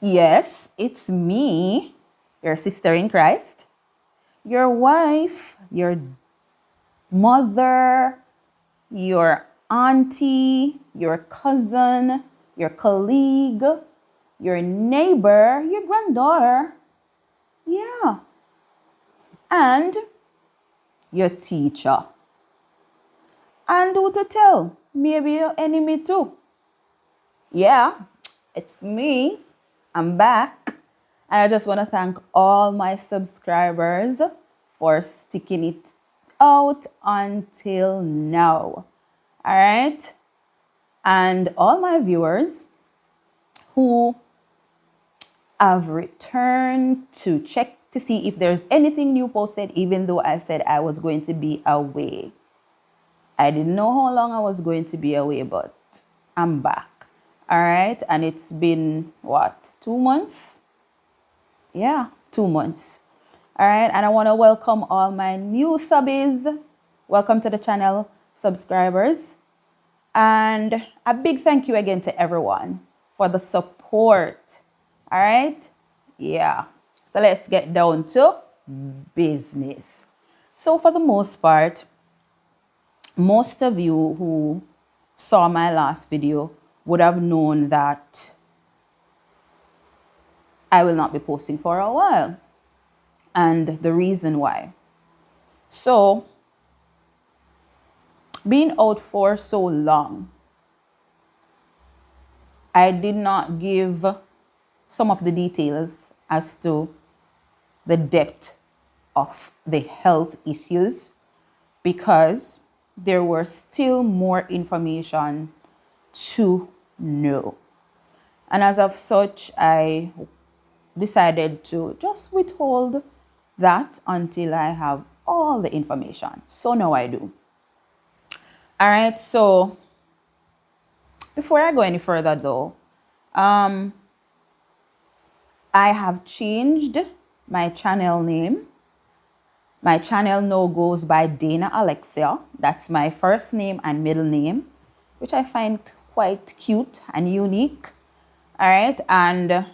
Yes, it's me, your sister in Christ, your wife, your mother, your auntie, your cousin, your colleague, your neighbor, your granddaughter. Yeah. And your teacher. And who to tell? Maybe your enemy too. Yeah, it's me. I'm back. And I just want to thank all my subscribers for sticking it out until now. All right. And all my viewers who have returned to check to see if there's anything new posted, even though I said I was going to be away. I didn't know how long I was going to be away, but I'm back. All right. And it's been what, 2 months? Yeah, 2 months. All right. And I want to welcome all my new subbies. Welcome to the channel, subscribers. And a big thank you again to everyone for the support. All right. Yeah. So let's get down to business. So for the most part, most of you who saw my last video would have known that I will not be posting for a while. And the reason why. So, being out for so long, I did not give some of the details as to the depth of the health issues because there were still more information to know. And as of such, I decided to just withhold that until I have all the information. So now I do. All right, so before I go any further though, I have changed my channel name. My channel now goes by Dana Alexia. That's my first name and middle name, which I find quite cute and unique. All right, and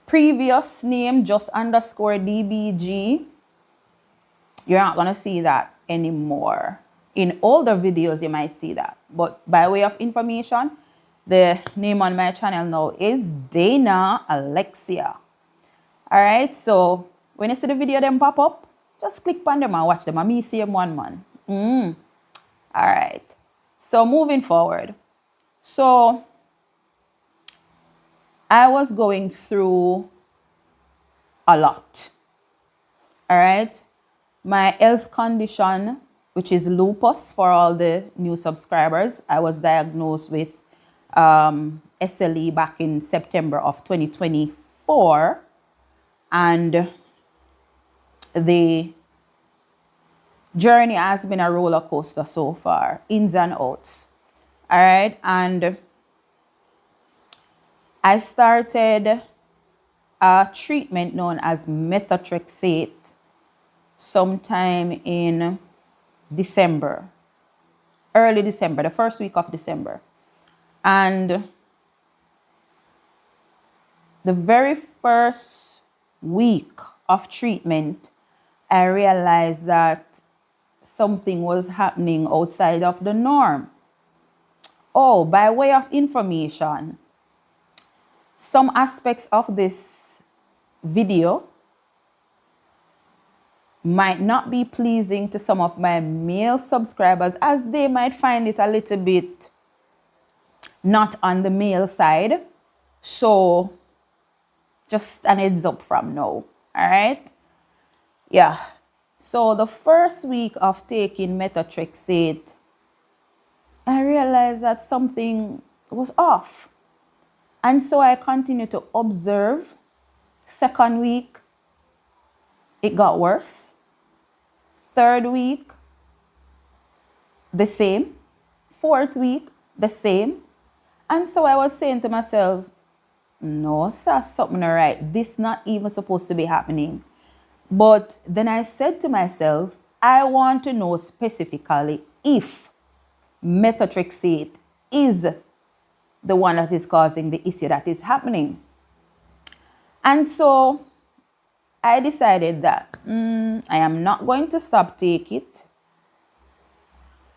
previous name just underscore DBG. You're not going to see that anymore. In older videos, you might see that. But by way of information, the name on my channel now is Dana Alexia. All right. So when you see the video them pop up, just click on them and watch them. I'm same one man. All right. So moving forward. So I was going through a lot. All right. My health condition, which is lupus for all the new subscribers, I was diagnosed with SLE back in September of 2024. And the journey has been a roller coaster so far, ins and outs. All right. And I started a treatment known as Methotrexate sometime in December, early December, the first week of December. And the very first week of treatment, I realized that something was happening outside of the norm. Oh, by way of information, some aspects of this video might not be pleasing to some of my male subscribers as they might find it a little bit not on the male side. So just an heads up from now. All right. Yeah. So the first week of taking Methotrexate, I realized that something was off. And so I continued to observe. Second week, it got worse. Third week, the same. Fourth week, the same. And so I was saying to myself, no, sir, something all right. This not even supposed to be happening. But then I said to myself, I want to know specifically if Methotrexate is the one that is causing the issue that is happening. And so I decided that I am not going to stop take it,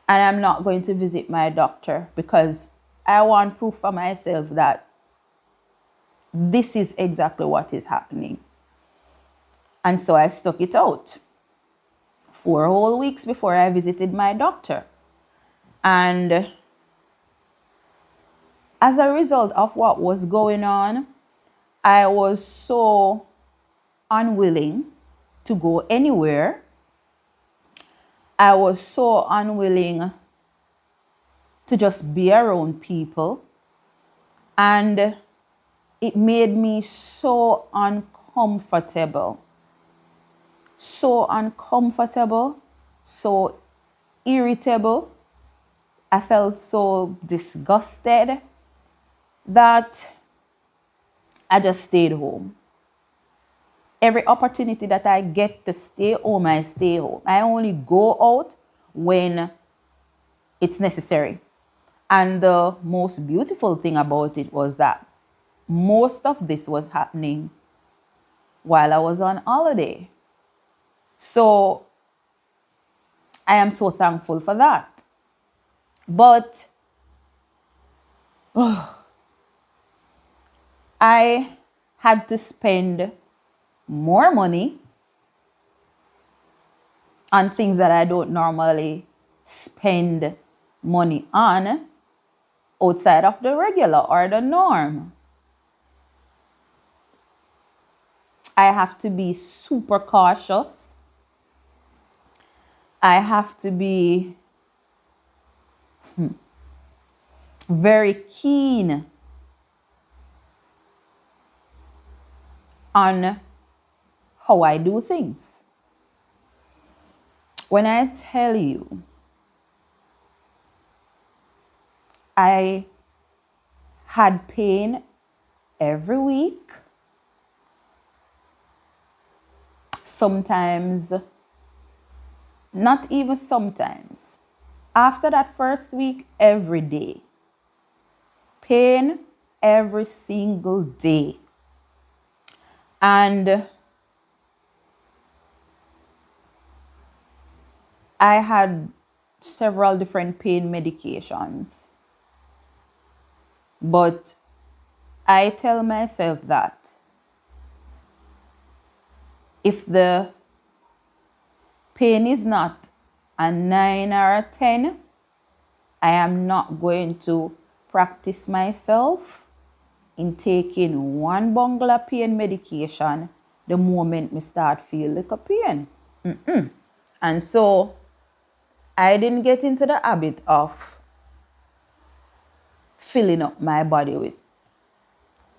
and I'm not going to visit my doctor, because I want proof for myself that this is exactly what is happening. And so I stuck it out 4 whole weeks before I visited my doctor. And as a result of what was going on, I was so unwilling to go anywhere. I was so unwilling to just be around people. And it made me so uncomfortable. So uncomfortable, so irritable. I felt so disgusted that I just stayed home. Every opportunity that I get to stay home, I stay home. I only go out when it's necessary. And the most beautiful thing about it was that most of this was happening while I was on holiday. So I am so thankful for that. But I had to spend more money on things that I don't normally spend money on outside of the regular or the norm. I have to be super cautious. I have to be very keen on how I do things. When I tell you, I had pain every week, sometimes, not even sometimes. After that first week, every day. Pain every single day. And I had several different pain medications. But I tell myself that if the pain is not a 9 or a 10, I am not going to practice myself in taking one bungle of pain medication the moment me start feel like a pain. And so I didn't get into the habit of filling up my body with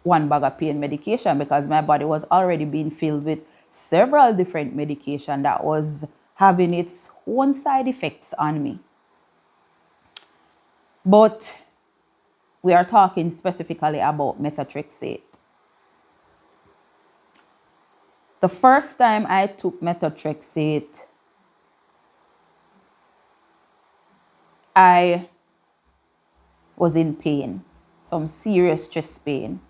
one bag of pain medication, because my body was already being filled with several different medication that was having its own side effects on me. But we are talking specifically about methotrexate. The first time I took methotrexate, I was in pain, some serious chest pain.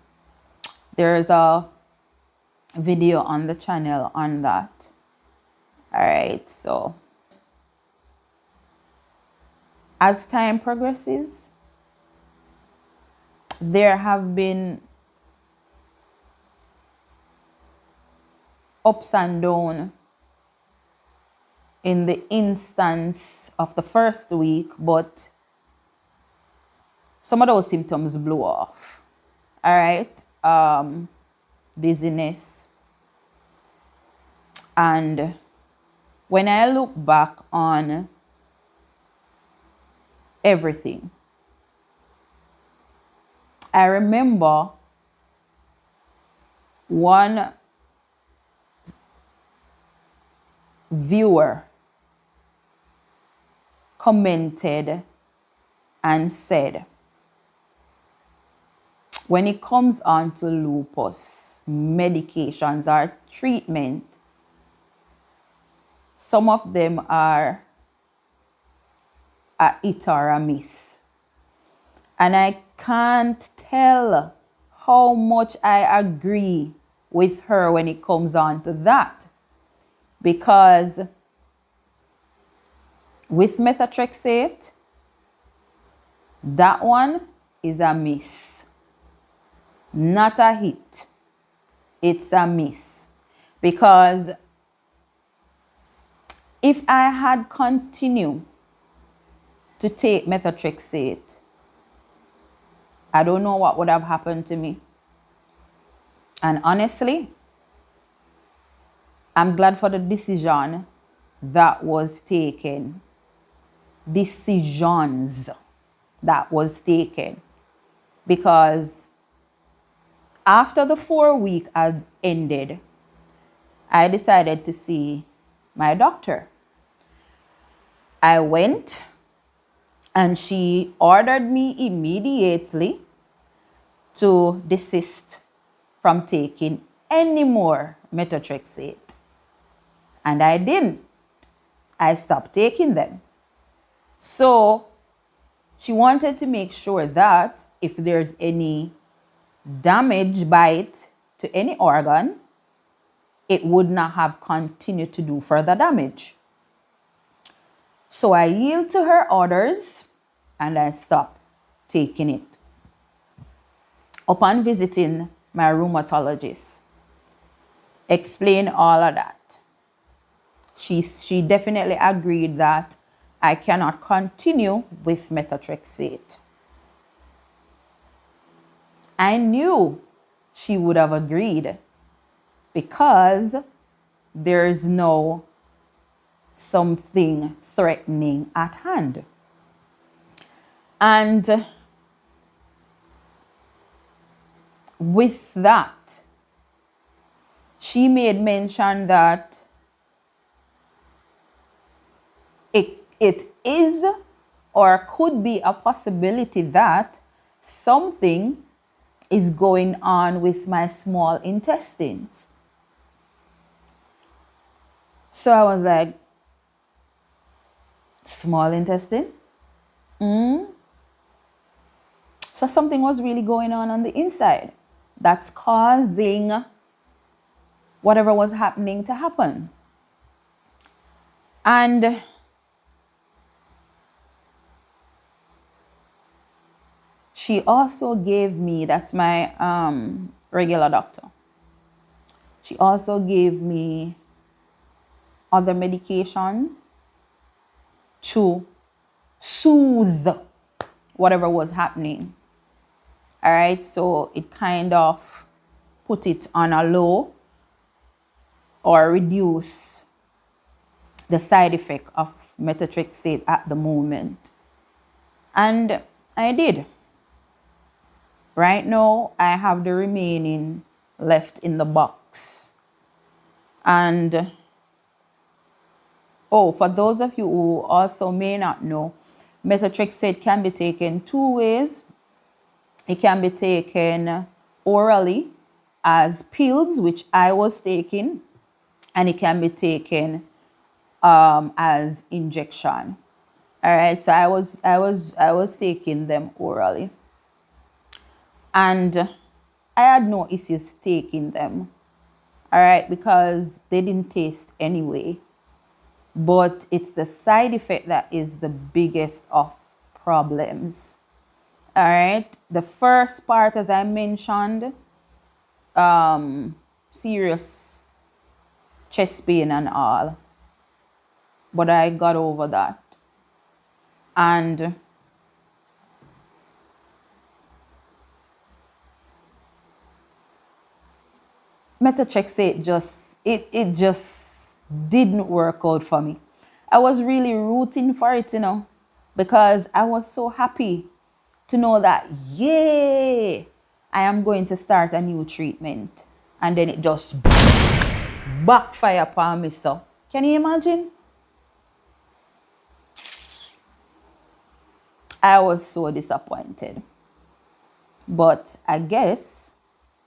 There's a video on the channel on that. All right, so as time progresses, there have been ups and downs in the instance of the first week, but some of those symptoms blew off. All right, dizziness. And when I look back on everything, I remember one viewer commented and said, when it comes on to lupus medications or treatment, some of them are a hit or a miss. And I can't tell how much I agree with her when it comes on to that. Because with methotrexate, that one is a miss. Not a hit. It's a miss. Because if I had continued to take methotrexate, I don't know what would have happened to me. And honestly, I'm glad for the decision that was taken. Decisions that was taken. Because after the 4 week had ended, I decided to see my doctor. I went and she ordered me immediately to desist from taking any more methotrexate. And I didn't. I stopped taking them. So she wanted to make sure that if there's any damage by it to any organ, it would not have continued to do further damage. So I yield to her orders and I stopped taking it. Upon visiting my rheumatologist, explain all of that. She definitely agreed that I cannot continue with methotrexate. I knew she would have agreed because there's no something threatening at hand. And with that, she made mention that it is or could be a possibility that something is going on with my small intestines. So I was like, small intestine? So something was really going on the inside that's causing whatever was happening to happen. And she also gave me, that's my regular doctor, she also gave me other medication to soothe whatever was happening. All right, so it kind of put it on a low or reduce the side effect of methotrexate at the moment. And I did. Right now, I have the remaining left in the box. And, for those of you who also may not know, methotrexate can be taken 2 ways. It can be taken orally as pills, which I was taking, and it can be taken as injection. All right, so I was taking them orally, and I had no issues taking them. All right, because they didn't taste anyway. But it's the side effect that is the biggest of problems. All right, the first part, as I mentioned, serious chest pain and all, but I got over that. And methotrexate it just didn't work out for me. I was really rooting for it, because I was so happy to know that, yay, I am going to start a new treatment. And then it just backfire upon me. So, can you imagine? I was so disappointed. But I guess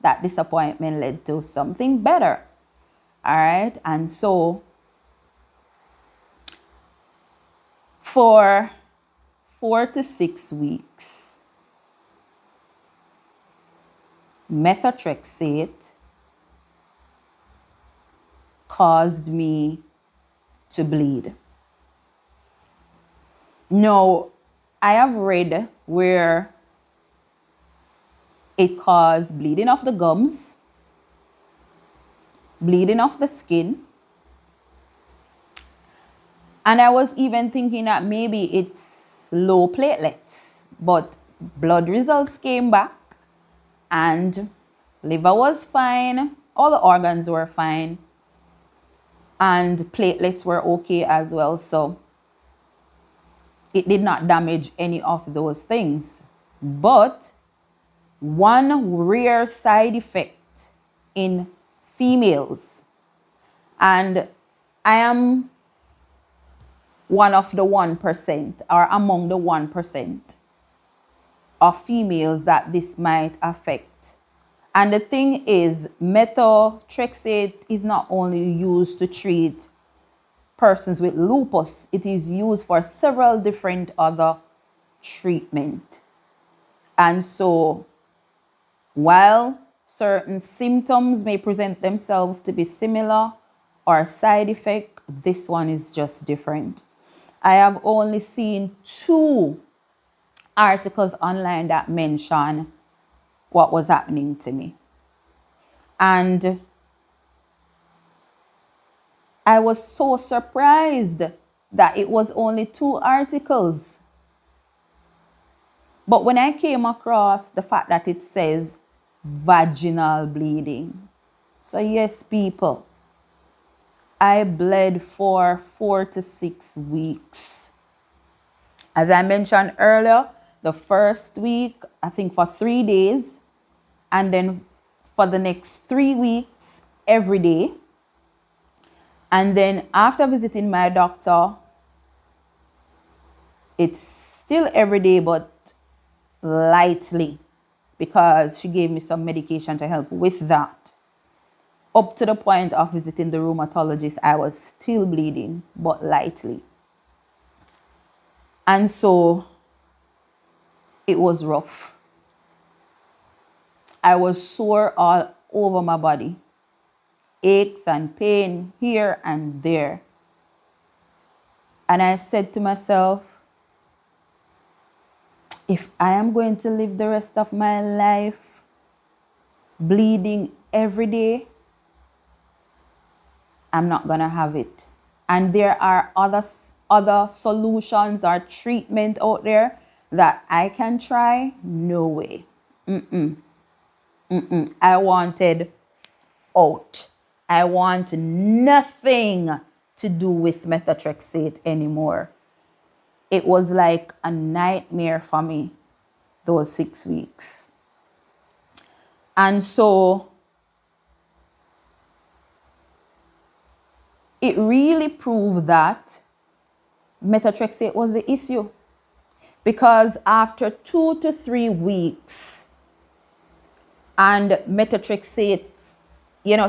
that disappointment led to something better. All right. And so for 4 to 6 weeks, methotrexate caused me to bleed. Now, I have read where it caused bleeding of the gums, bleeding of the skin, and I was even thinking that maybe it's low platelets, but blood results came back and liver was fine, all the organs were fine, and platelets were okay as well. So it did not damage any of those things. But one rare side effect in females, and I am one of the 1% or among the 1% of females that this might affect. And the thing is, methotrexate is not only used to treat persons with lupus, it is used for several different other treatment. And so while certain symptoms may present themselves to be similar or side effect, this one is just different. I have only seen 2 articles online that mention what was happening to me. And I was so surprised that it was only 2 articles. But when I came across the fact that it says vaginal bleeding, so yes, people, I bled for 4 to 6 weeks. As I mentioned earlier, the first week, I think for 3 days, and then for the next 3 weeks, every day. And then after visiting my doctor, it's still every day, but lightly, because she gave me some medication to help with that. Up to the point of visiting the rheumatologist, I was still bleeding, but lightly. And so it was rough. I was sore all over my body. Aches and pain here and there. And I said to myself, if I am going to live the rest of my life bleeding every day, I'm not going to have it. And there are other solutions or treatment out there that I can try. No way. I wanted out. I want nothing to do with methotrexate anymore. It was like a nightmare for me, those 6 weeks. And so it really proved that methotrexate was the issue. Because after 2 to 3 weeks and methotrexate,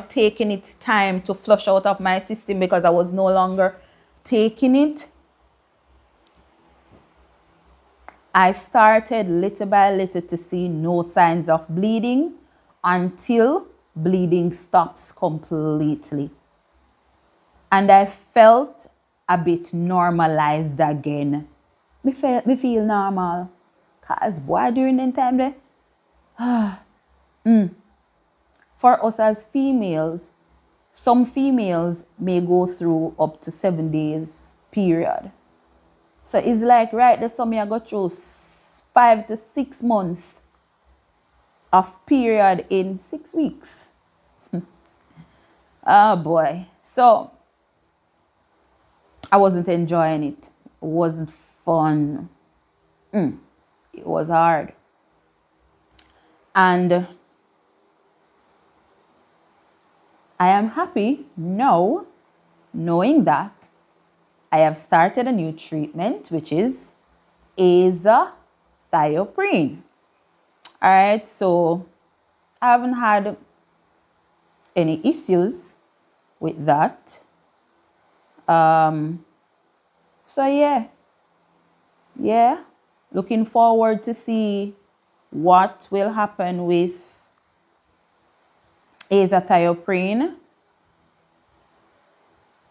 taking its time to flush out of my system because I was no longer taking it, I started little by little to see no signs of bleeding until bleeding stops completely. And I felt a bit normalized again. Me feel normal. Because boy, during that time there, for us as females, some females may go through up to 7 days period. So it's like right there, some may go through 5 to 6 months of period in 6 weeks. Oh boy. So I wasn't enjoying it. It wasn't fun. It was hard. And I am happy now knowing that I have started a new treatment, which is azathioprine. All right, so I haven't had any issues with that. So yeah, looking forward to see what will happen with azathioprine,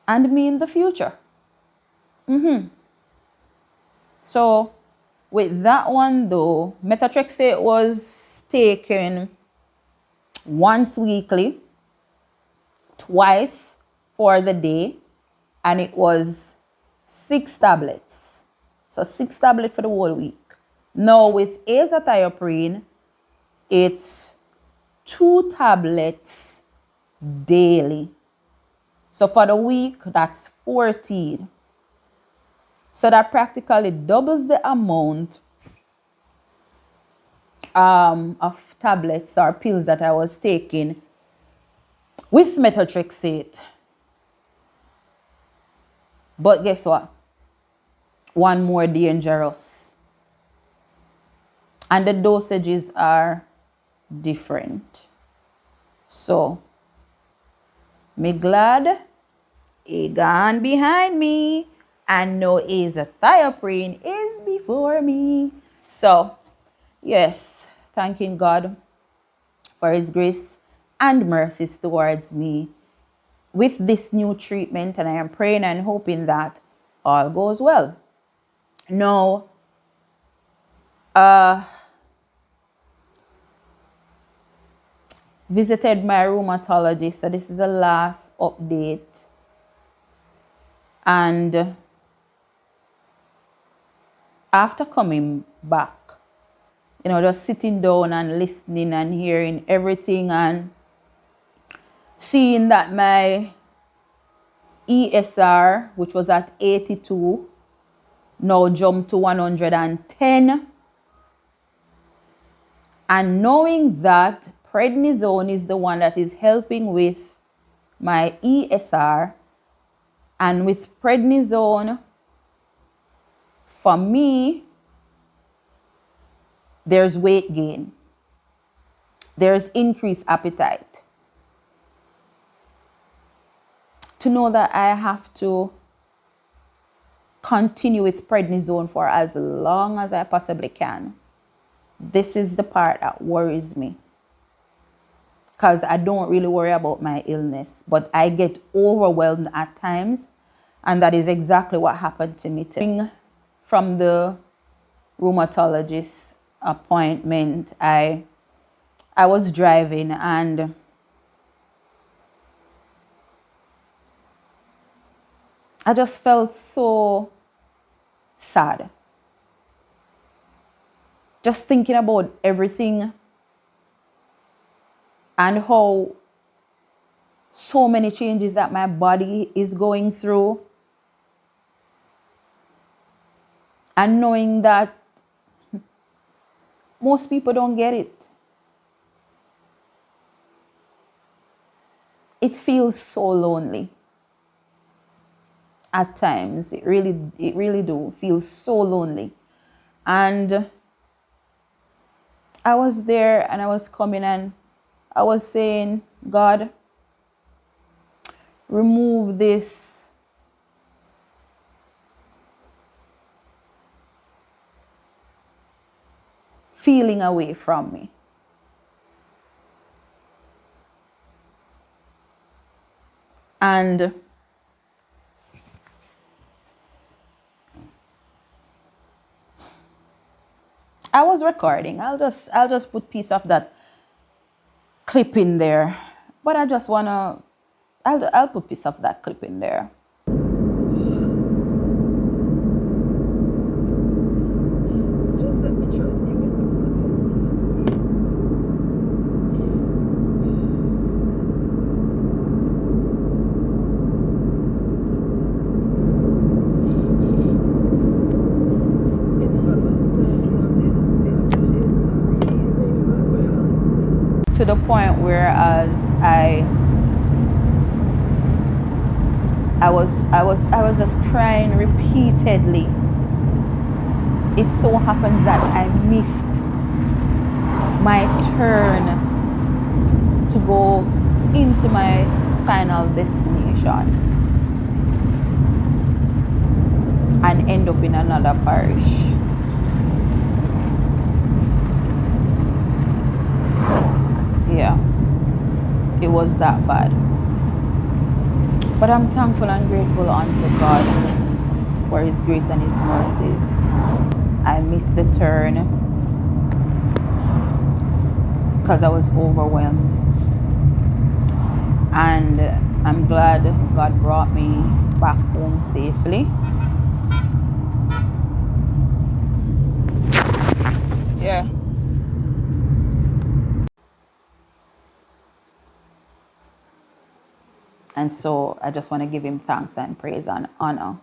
and me in the future. So with that one though, methotrexate was taken once weekly, twice for the day, and it was 6 tablets. So 6 tablets for the whole week. Now with azathioprine, it's 2 tablets daily. So for the week, that's 14. So that practically doubles the amount of tablets or pills that I was taking with methotrexate. But guess what? One more dangerous. And the dosages are different. So, me glad he gone behind me and no azathioprine is before me. So, yes, thanking God for his grace and mercies towards me with this new treatment, and I am praying and hoping that all goes well. Now, visited my rheumatologist, so this is the last update. And after coming back, just sitting down and listening and hearing everything and seeing that my ESR, which was at 82, now jumped to 110. And knowing that prednisone is the one that is helping with my ESR, and with prednisone, for me, there's weight gain. There's increased appetite. To know that I have to continue with prednisone for as long as I possibly can. This is the part that worries me. Because I don't really worry about my illness, but I get overwhelmed at times. And that is exactly what happened to me today. From the rheumatologist appointment, I was driving and I just felt so sad. Just thinking about everything and how so many changes that my body is going through. And knowing that most people don't get it. It feels so lonely. At times, it really do feel so lonely. And I was there and I was coming and I was saying, God, remove this feeling away from me. And I was recording. I'll just put piece of that clip in there. But I just wanna I'll put piece of that clip in there. Just let me trust you in the process, please. It's a lot. It's really a lot. To the point where as I was just crying repeatedly. It so happens that I missed my turn to go into my final destination and end up in another parish. Yeah. it was that bad. But I'm thankful and grateful unto God for His grace and His mercies. I missed the turn because I was overwhelmed. And I'm glad God brought me back home safely. Yeah. And so I just want to give Him thanks and praise and honor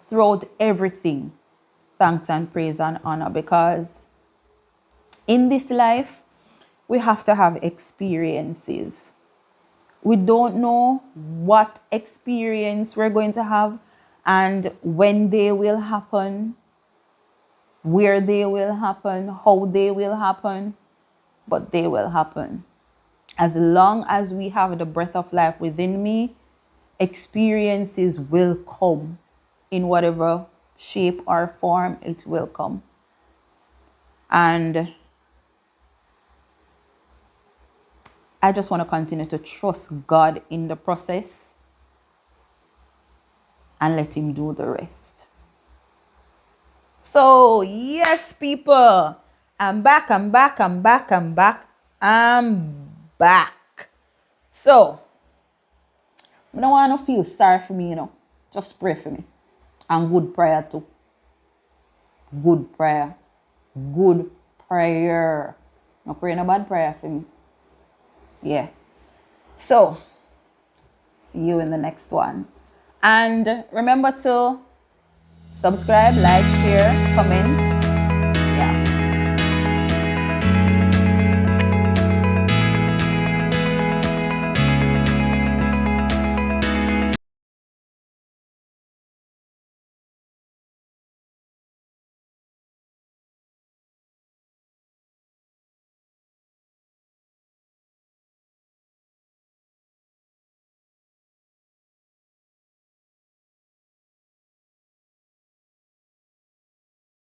throughout everything. Thanks and praise and honor, because in this life we have to have experiences. We don't know what experience we're going to have and when they will happen, where they will happen, how they will happen, but they will happen. As long as we have the breath of life within me, experiences will come in whatever shape or form it will come. And I just want to continue to trust God in the process and let Him do the rest. So, yes, people, I'm back. So, I don't want to feel sorry for me, Just pray for me. And good prayer too. Good prayer. Good prayer. Not praying a bad prayer for me. Yeah. So, see you in the next one. And remember to subscribe, like, share, comment,